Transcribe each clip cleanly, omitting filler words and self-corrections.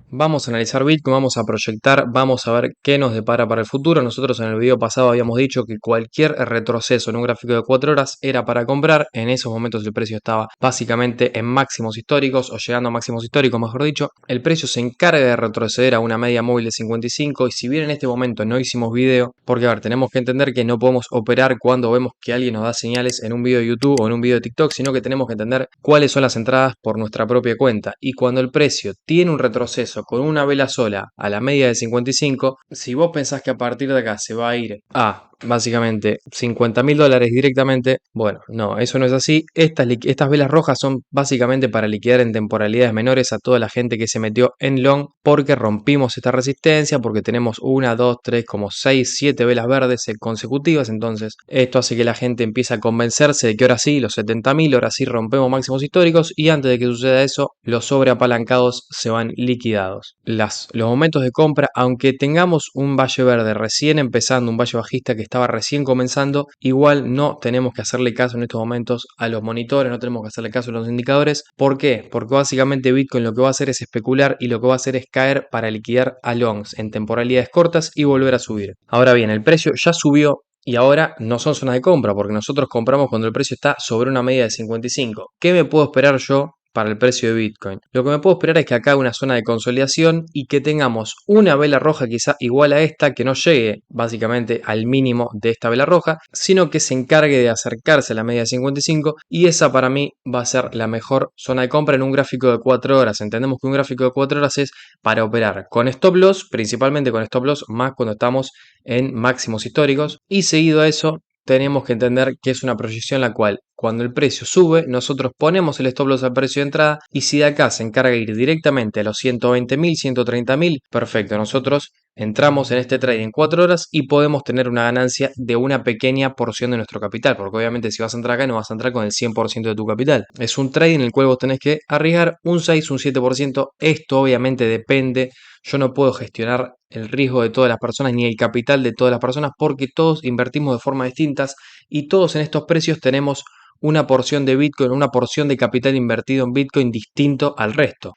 Vamos a analizar Bitcoin, vamos a proyectar, vamos a ver qué nos depara para el futuro. Nosotros en el video pasado habíamos dicho que cualquier retroceso en un gráfico de 4 horas era para comprar. En esos momentos el precio estaba básicamente en máximos históricos o llegando a máximos históricos, mejor dicho. El precio se encarga de retroceder a una media móvil de 55 y si bien en este momento no hicimos video, porque a ver, tenemos que entender que no podemos operar cuando vemos que alguien nos da señales en un video de YouTube o en un video de TikTok, sino que tenemos que entender cuáles son las entradas por nuestra propia cuenta. Y cuando el precio tiene un retroceso con una vela sola a la media de 55, si vos pensás que a partir de acá se va a ir a básicamente $50.000 directamente, bueno, no, eso no es así. Estas velas rojas son básicamente para liquidar en temporalidades menores a toda la gente que se metió en long porque rompimos esta resistencia, porque tenemos 1, 2, 3, como 6, 7 velas verdes consecutivas. Entonces esto hace que la gente empiece a convencerse de que ahora sí, los 70.000, ahora sí rompemos máximos históricos, y antes de que suceda eso, los sobreapalancados se van liquidados. Los momentos de compra, aunque tengamos un valle verde recién empezando, un valle bajista que estaba recién comenzando, igual no tenemos que hacerle caso en estos momentos a los monitores, no tenemos que hacerle caso a los indicadores. ¿Por qué? Porque básicamente Bitcoin lo que va a hacer es especular y lo que va a hacer es caer para liquidar a longs en temporalidades cortas y volver a subir. Ahora bien, el precio ya subió y ahora no son zonas de compra, porque nosotros compramos cuando el precio está sobre una media de 55. ¿Qué me puedo esperar yo para el precio de Bitcoin? Lo que me puedo esperar es que acá haya una zona de consolidación y que tengamos una vela roja quizá igual a esta, que no llegue básicamente al mínimo de esta vela roja, sino que se encargue de acercarse a la media de 55, y esa para mí va a ser la mejor zona de compra en un gráfico de 4 horas. Entendemos que un gráfico de 4 horas es para operar con stop loss, principalmente con stop loss, más cuando estamos en máximos históricos, y seguido a eso tenemos que entender que es una proyección la cual cuando el precio sube nosotros ponemos el stop loss al precio de entrada, y si de acá se encarga de ir directamente a los 120.000, 130.000, perfecto, nosotros entramos en este trade en 4 horas y podemos tener una ganancia de una pequeña porción de nuestro capital, porque obviamente si vas a entrar acá no vas a entrar con el 100% de tu capital. Es un trade en el cual vos tenés que arriesgar un 6, un 7%. Esto obviamente depende. Yo no puedo gestionar el riesgo de todas las personas ni el capital de todas las personas, porque todos invertimos de formas distintas y todos en estos precios tenemos una porción de Bitcoin, una porción de capital invertido en Bitcoin distinto al resto.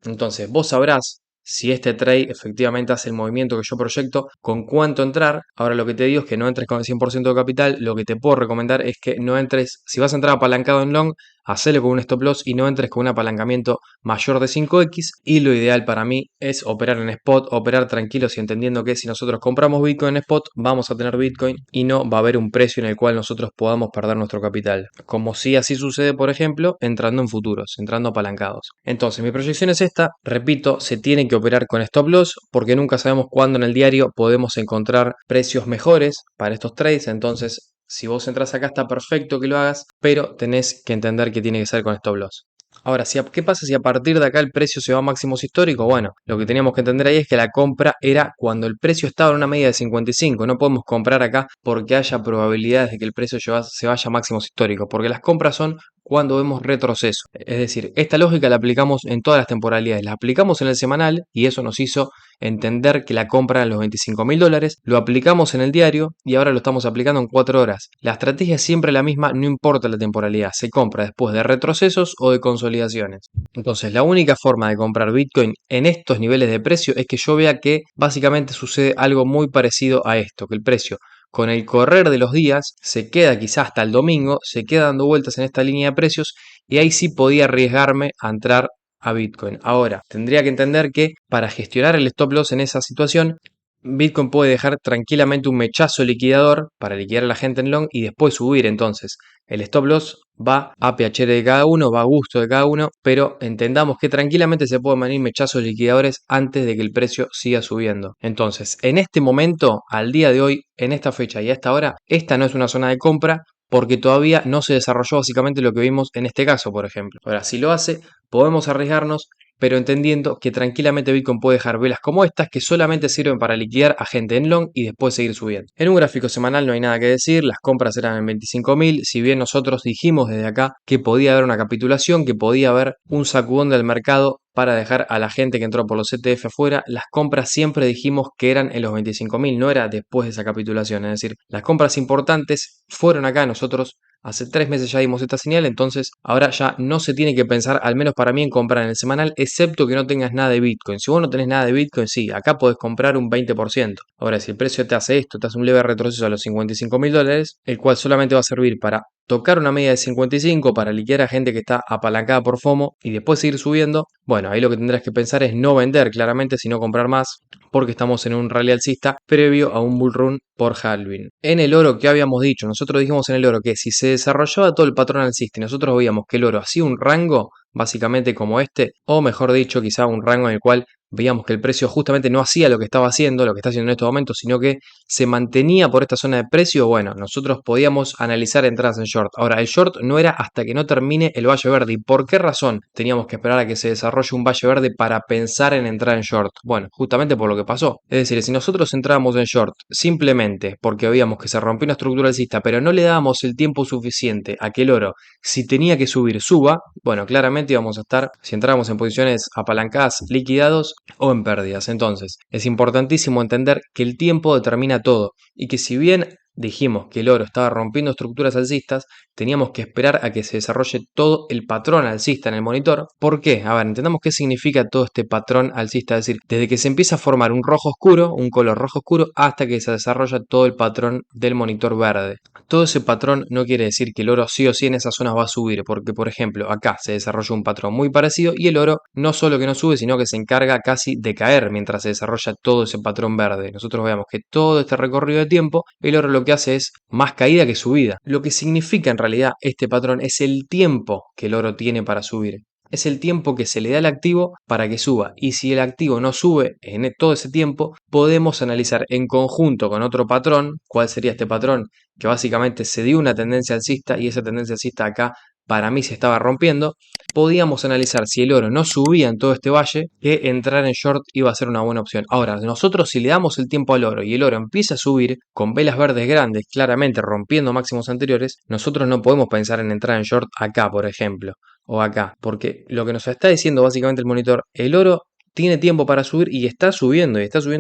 Entonces vos sabrás si este trade efectivamente hace el movimiento que yo proyecto, con cuánto entrar. Ahora lo que te digo es que no entres con el 100% de capital. Lo que te puedo recomendar es que no entres, si vas a entrar apalancado en long, hacelo con un stop loss y no entres con un apalancamiento mayor de 5x. Y lo ideal para mí es operar en spot, operar tranquilos y entendiendo que si nosotros compramos Bitcoin en spot, vamos a tener Bitcoin y no va a haber un precio en el cual nosotros podamos perder nuestro capital. Como si así sucede, por ejemplo, entrando en futuros, entrando apalancados. Entonces mi proyección es esta, repito, se tiene que operar con stop loss porque nunca sabemos cuándo en el diario podemos encontrar precios mejores para estos trades. Entonces si vos entras acá está perfecto que lo hagas, pero tenés que entender que tiene que ser con stop loss. Ahora, ¿qué pasa si a partir de acá el precio se va a máximos históricos? Bueno, lo que teníamos que entender ahí es que la compra era cuando el precio estaba en una media de 55. No podemos comprar acá porque haya probabilidades de que el precio se vaya a máximos históricos, porque las compras son cuando vemos retroceso. Es decir, esta lógica la aplicamos en todas las temporalidades, la aplicamos en el semanal y eso nos hizo entender que la compra era los $25.000, lo aplicamos en el diario y ahora lo estamos aplicando en 4 horas. La estrategia es siempre la misma, no importa la temporalidad, se compra después de retrocesos o de consolidaciones. Entonces la única forma de comprar Bitcoin en estos niveles de precio es que yo vea que básicamente sucede algo muy parecido a esto, que el precio con el correr de los días se queda quizás hasta el domingo, se queda dando vueltas en esta línea de precios, y ahí sí podía arriesgarme a entrar a Bitcoin. Ahora, tendría que entender que para gestionar el stop loss en esa situación, Bitcoin puede dejar tranquilamente un mechazo liquidador para liquidar a la gente en long y después subir. Entonces, el stop loss va a PHR de cada uno, va a gusto de cada uno, pero entendamos que tranquilamente se pueden venir mechazos liquidadores antes de que el precio siga subiendo. Entonces, en este momento, al día de hoy, en esta fecha y a esta hora, esta no es una zona de compra porque todavía no se desarrolló básicamente lo que vimos en este caso, por ejemplo. Ahora, si lo hace, podemos arriesgarnos, pero entendiendo que tranquilamente Bitcoin puede dejar velas como estas que solamente sirven para liquidar a gente en long y después seguir subiendo. En un gráfico semanal no hay nada que decir, las compras eran en 25.000, si bien nosotros dijimos desde acá que podía haber una capitulación, que podía haber un sacudón del mercado para dejar a la gente que entró por los ETF afuera. Las compras siempre dijimos que eran en los 25.000, no era después de esa capitulación. Es decir, las compras importantes fueron acá. Nosotros hace 3 meses ya dimos esta señal, entonces ahora ya no se tiene que pensar, al menos para mí, en comprar en el semanal, excepto que no tengas nada de Bitcoin. Si vos no tenés nada de Bitcoin, sí, acá podés comprar un 20%. Ahora, si el precio te hace esto, te hace un leve retroceso a los $55.000, el cual solamente va a servir para tocar una media de 55 para liquidar a gente que está apalancada por FOMO y después seguir subiendo, bueno, ahí lo que tendrás que pensar es no vender claramente, sino comprar más, porque estamos en un rally alcista previo a un bull run por halving. En el oro, ¿qué habíamos dicho? Nosotros dijimos en el oro que si se desarrollaba todo el patrón alcista y nosotros veíamos que el oro hacía un rango, básicamente como este, o mejor dicho, quizá un rango en el cual veíamos que el precio justamente no hacía lo que estaba haciendo, lo que está haciendo en estos momentos, sino que se mantenía por esta zona de precio, bueno, nosotros podíamos analizar entradas en short. Ahora, el short no era hasta que no termine el valle verde. ¿Y por qué razón teníamos que esperar a que se desarrolle un valle verde para pensar en entrar en short? Bueno, justamente por lo que pasó. Es decir, si nosotros entrábamos en short simplemente porque veíamos que se rompió una estructura alcista, pero no le dábamos el tiempo suficiente a que el oro, si tenía que subir, suba, bueno, claramente íbamos a estar, si entrábamos en posiciones apalancadas, liquidados o en pérdidas. Entonces, es importantísimo entender que el tiempo determina todo y que si bien dijimos que el oro estaba rompiendo estructuras alcistas, teníamos que esperar a que se desarrolle todo el patrón alcista en el monitor. ¿Por qué? A ver, entendamos qué significa todo este patrón alcista, es decir, desde que se empieza a formar un rojo oscuro, un color rojo oscuro, hasta que se desarrolla todo el patrón del monitor verde. Todo ese patrón no quiere decir que el oro sí o sí en esas zonas va a subir, porque por ejemplo acá se desarrolla un patrón muy parecido y el oro no solo que no sube, sino que se encarga casi de caer mientras se desarrolla todo ese patrón verde. Nosotros veamos que todo este recorrido de tiempo, el oro lo que hace es más caída que subida. Lo que significa en realidad este patrón es el tiempo que el oro tiene para subir. Es el tiempo que se le da al activo para que suba. Y si el activo no sube en todo ese tiempo, podemos analizar en conjunto con otro patrón. ¿Cuál sería este patrón? Que básicamente se dio una tendencia alcista y esa tendencia alcista acá para mí se estaba rompiendo. Podíamos analizar si el oro no subía en todo este valle, que entrar en short iba a ser una buena opción. Ahora, nosotros si le damos el tiempo al oro y el oro empieza a subir con velas verdes grandes, claramente rompiendo máximos anteriores, nosotros no podemos pensar en entrar en short acá, por ejemplo, o acá, porque lo que nos está diciendo básicamente el monitor, el oro tiene tiempo para subir y está subiendo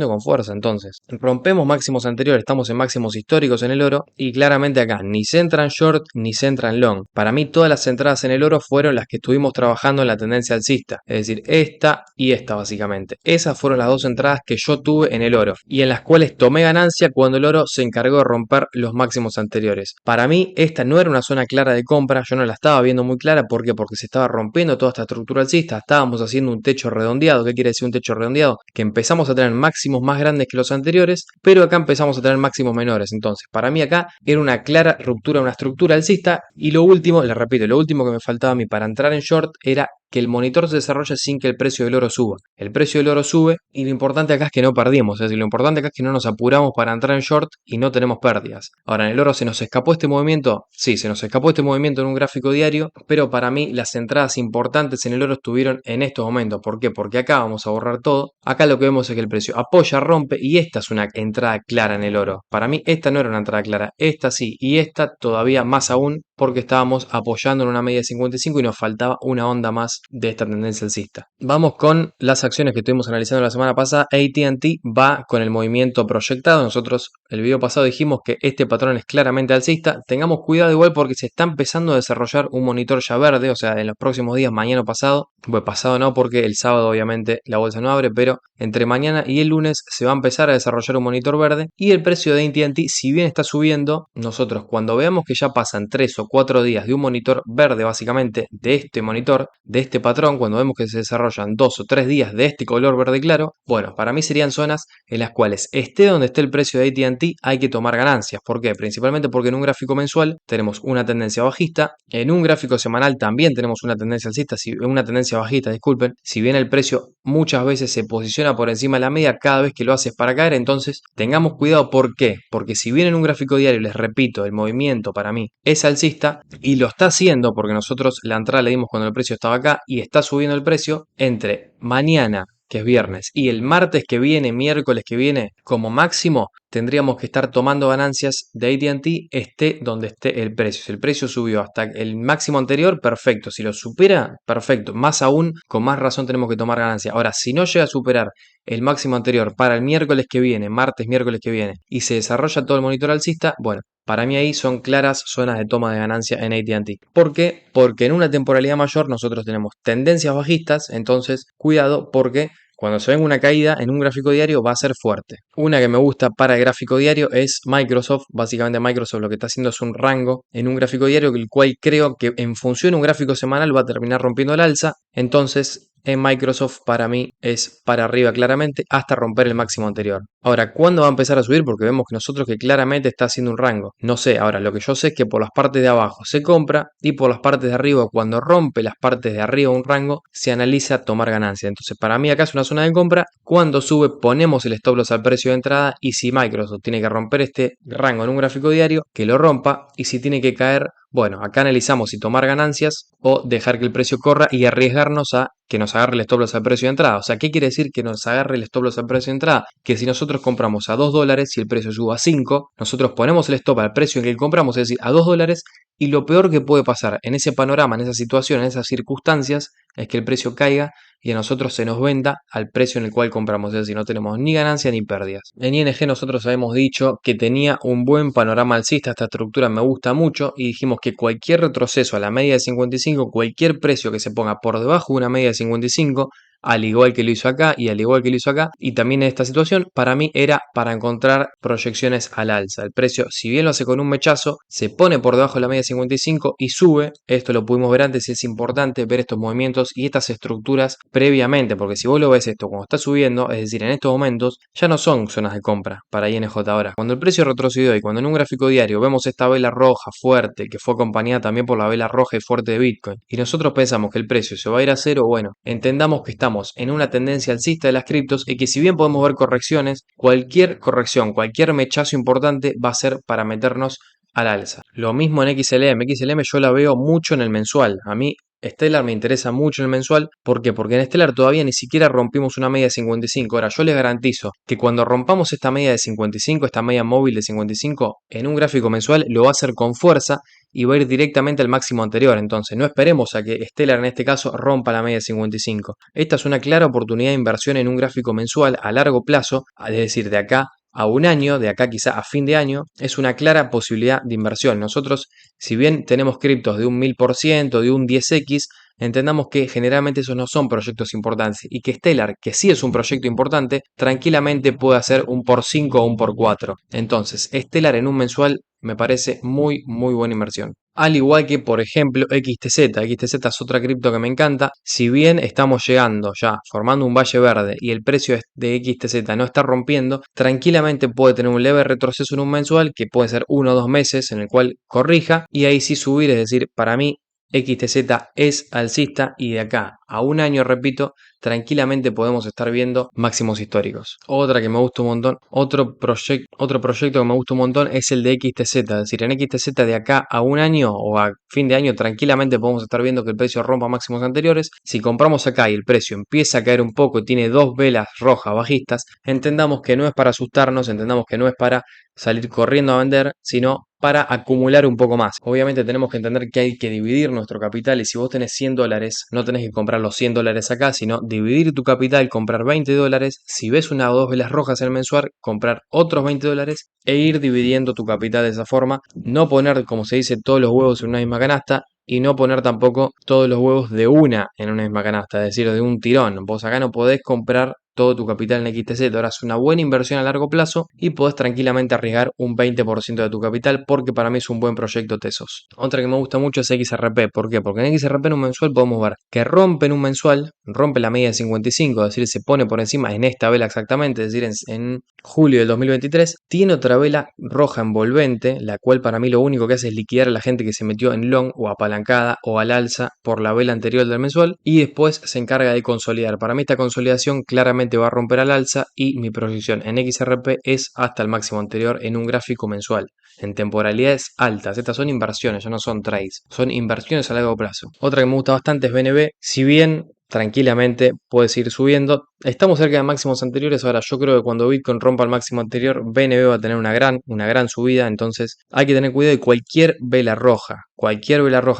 con fuerza. Entonces, rompemos máximos anteriores, estamos en máximos históricos en el oro y claramente acá ni se entra en short ni se entra en long. Para mí todas las entradas en el oro fueron las que estuvimos trabajando en la tendencia alcista, es decir, esta y esta básicamente. Esas fueron las dos entradas que yo tuve en el oro y en las cuales tomé ganancia cuando el oro se encargó de romper los máximos anteriores. Para mí esta no era una zona clara de compra, yo no la estaba viendo muy clara. ¿Por qué? Porque se estaba rompiendo toda esta estructura alcista, estábamos haciendo un techo redondeado. ¿Qué quiere decir un techo redondeado? Que empezamos a tener máximos más grandes que los anteriores, pero acá empezamos a tener máximos menores. Entonces, para mí acá era una clara ruptura, una estructura alcista. Y lo último, les repito, lo último que me faltaba a mí para entrar en short era que el monitor se desarrolle sin que el precio del oro suba. El precio del oro sube y lo importante acá es que no perdimos, es decir, lo importante acá es que no nos apuramos para entrar en short y no tenemos pérdidas. Ahora, en el oro se nos escapó este movimiento, sí, se nos escapó este movimiento en un gráfico diario, pero para mí las entradas importantes en el oro estuvieron en estos momentos. ¿Por qué? Porque acá vamos a borrar todo. Acá lo que vemos es que el precio apoya, rompe y esta es una entrada clara en el oro. Para mí esta no era una entrada clara, esta sí y esta todavía más aún porque estábamos apoyando en una media de 55 y nos faltaba una onda más de esta tendencia alcista. Vamos con las acciones que estuvimos analizando la semana pasada. AT&T va con el movimiento proyectado. Nosotros el video pasado dijimos que este patrón es claramente alcista. Tengamos cuidado igual porque se está empezando a desarrollar un monitor ya verde, o sea, en los próximos días, mañana o pasado. Pues pasado no, porque el sábado obviamente la bolsa no abre, pero entre mañana y el lunes se va a empezar a desarrollar un monitor verde y el precio de AT&T, si bien está subiendo, nosotros cuando veamos que ya pasan 3 o 4 días de un monitor verde, básicamente de este monitor, de este patrón, cuando vemos que se desarrollan 2 o 3 días de este color verde claro, bueno, para mí serían zonas en las cuales esté donde esté el precio de AT&T hay que tomar ganancias. ¿Por qué? Principalmente porque en un gráfico mensual tenemos una tendencia bajista, en un gráfico semanal también tenemos una tendencia alcista, una tendencia bajista, disculpen, si bien el precio muchas veces se posiciona por encima de la media, cada vez que lo hace es para caer, entonces tengamos cuidado. ¿Por qué? Porque si bien en un gráfico diario, les repito, el movimiento para mí es alcista y lo está haciendo porque nosotros la entrada le dimos cuando el precio estaba acá y está subiendo el precio, entre mañana, que es viernes, y el martes que viene, miércoles que viene, como máximo, tendríamos que estar tomando ganancias de AT&T esté donde esté el precio. Si el precio subió hasta el máximo anterior, perfecto. Si lo supera, perfecto. Más aún, con más razón tenemos que tomar ganancias. Ahora, si no llega a superar el máximo anterior para el miércoles que viene, martes, miércoles que viene, y se desarrolla todo el monitor alcista, bueno, para mí ahí son claras zonas de toma de ganancia en AT&T. ¿Por qué? Porque en una temporalidad mayor nosotros tenemos tendencias bajistas, entonces cuidado porque cuando se venga una caída en un gráfico diario va a ser fuerte. Una que me gusta para el gráfico diario es Microsoft. Básicamente Microsoft lo que está haciendo es un rango en un gráfico diario, el cual creo que en función de un gráfico semanal va a terminar rompiendo el alza. Entonces en Microsoft para mí es para arriba claramente hasta romper el máximo anterior. Ahora, ¿cuándo va a empezar a subir? Porque vemos que nosotros que claramente está haciendo un rango. No sé, ahora lo que yo sé es que por las partes de abajo se compra y por las partes de arriba, cuando rompe las partes de arriba un rango, se analiza tomar ganancia. Entonces para mí acá es una zona de compra. Cuando sube ponemos el stop loss al precio de entrada y si Microsoft tiene que romper este rango en un gráfico diario, que lo rompa, y si tiene que caer, bueno, acá analizamos si tomar ganancias o dejar que el precio corra y arriesgarnos a que nos agarre el stop loss al precio de entrada. O sea, ¿qué quiere decir que nos agarre el stop loss al precio de entrada? Que si nosotros compramos a $2 y el precio sube a 5, nosotros ponemos el stop al precio en que compramos, es decir, a $2, y lo peor que puede pasar en ese panorama, en esa situación, en esas circunstancias, es que el precio caiga y a nosotros se nos venda al precio en el cual compramos, es decir, no tenemos ni ganancia ni pérdidas. En ING nosotros habíamos dicho que tenía un buen panorama alcista, esta estructura me gusta mucho y dijimos que cualquier retroceso a la media de 55, cualquier precio que se ponga por debajo de una media de 55, al igual que lo hizo acá y al igual que lo hizo acá, y también en esta situación, para mí era para encontrar proyecciones al alza. El precio, si bien lo hace con un mechazo, se pone por debajo de la media de 55 y sube. Esto lo pudimos ver antes, es importante ver estos movimientos y estas estructuras previamente, porque si vos lo ves esto cuando está subiendo, es decir, en estos momentos, ya no son zonas de compra para INJ ahora. Cuando el precio retrocedió y cuando en un gráfico diario vemos esta vela roja fuerte, que fue acompañada también por la vela roja y fuerte de Bitcoin, y nosotros pensamos que el precio se va a ir a cero, bueno, entendamos que estamos en una tendencia alcista de las criptos y que si bien podemos ver correcciones, cualquier corrección, cualquier mechazo importante va a ser para meternos al alza. Lo mismo en XLM. XLM yo la veo mucho en el mensual. A mí Stellar me interesa mucho en el mensual. ¿Por qué? Porque en Stellar todavía ni siquiera rompimos una media de 55. Ahora, yo les garantizo que cuando rompamos esta media de 55, esta media móvil de 55, en un gráfico mensual lo va a hacer con fuerza y va a ir directamente al máximo anterior. Entonces, no esperemos a que Stellar en este caso rompa la media de 55. Esta es una clara oportunidad de inversión en un gráfico mensual a largo plazo, es decir, de acá a un año, de acá quizá a fin de año, es una clara posibilidad de inversión. Nosotros, si bien tenemos criptos de un 1000%, de un 10x, entendamos que generalmente esos no son proyectos importantes y que Stellar, que sí es un proyecto importante, tranquilamente puede hacer un por 5 o un por 4. Entonces, Stellar en un mensual me parece muy buena inversión. Al igual que, por ejemplo, XTZ. XTZ es otra cripto que me encanta. Si bien estamos llegando ya, formando un valle verde y el precio de XTZ no está rompiendo, tranquilamente puede tener un leve retroceso en un mensual, que puede ser 1 o 2 meses, en el cual corrija y ahí sí subir. Es decir, para mí XTZ es alcista y de acá a un año, repito, tranquilamente podemos estar viendo máximos históricos. Otra que me gusta un montón, otro proyecto que me gusta un montón es el de XTZ. Es decir, en XTZ de acá a un año o a fin de año tranquilamente podemos estar viendo que el precio rompa máximos anteriores. Si compramos acá y el precio empieza a caer un poco y tiene dos velas rojas bajistas, entendamos que no es para asustarnos, entendamos que no es para salir corriendo a vender, sino para acumular un poco más. Obviamente tenemos que entender que hay que dividir nuestro capital y si vos tenés $100, no tenés que comprar los $100 acá, sino dividir tu capital, comprar $20. Si ves una o dos velas rojas en el mensual, comprar otros $20 e ir dividiendo tu capital de esa forma. No poner, como se dice, todos los huevos en una misma canasta y no poner tampoco todos los huevos de una en una misma canasta, es decir, de un tirón. Vos acá no podés comprar todo tu capital en XTZ. Ahora es una buena inversión a largo plazo y podés tranquilamente arriesgar un 20% de tu capital porque para mí es un buen proyecto Tesos. Otra que me gusta mucho es XRP. ¿Por qué? Porque en XRP en un mensual podemos ver que rompe en un mensual, rompe la media de 55, es decir, se pone por encima en esta vela exactamente, es decir, en julio del 2023, tiene otra vela roja envolvente, la cual para mí lo único que hace es liquidar a la gente que se metió en long o apalancada o al alza por la vela anterior del mensual y después se encarga de consolidar. Para mí esta consolidación claramente va a romper al alza y mi proyección en XRP es hasta el máximo anterior en un gráfico mensual, en temporalidades altas. Estas son inversiones, ya no son trades, son inversiones a largo plazo. Otra que me gusta bastante es BNB. Si bien tranquilamente puede seguir subiendo, Estamos cerca de máximos anteriores. Ahora, yo creo que cuando Bitcoin rompa el máximo anterior, BNB va a tener una gran subida. Entonces, hay que tener cuidado de cualquier vela roja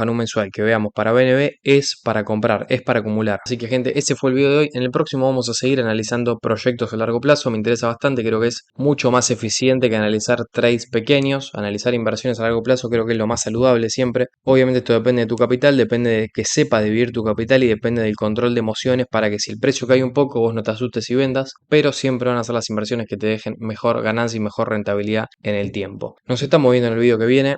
en un mensual que veamos para BNB es para comprar, es para acumular. Así que, gente, ese fue el video de hoy. En el próximo vamos a seguir analizando proyectos a largo plazo. Me interesa bastante, creo que es mucho más eficiente que analizar trades pequeños. Analizar inversiones a largo plazo creo que es lo más saludable siempre. Obviamente, esto depende de tu capital, depende de que sepas dividir tu capital y depende del control de emociones para que si el precio cae un poco, vos no te asustes y vendas, pero siempre van a ser las inversiones que te dejen mejor ganancia y mejor rentabilidad en el tiempo. Nos estamos viendo en el video que viene.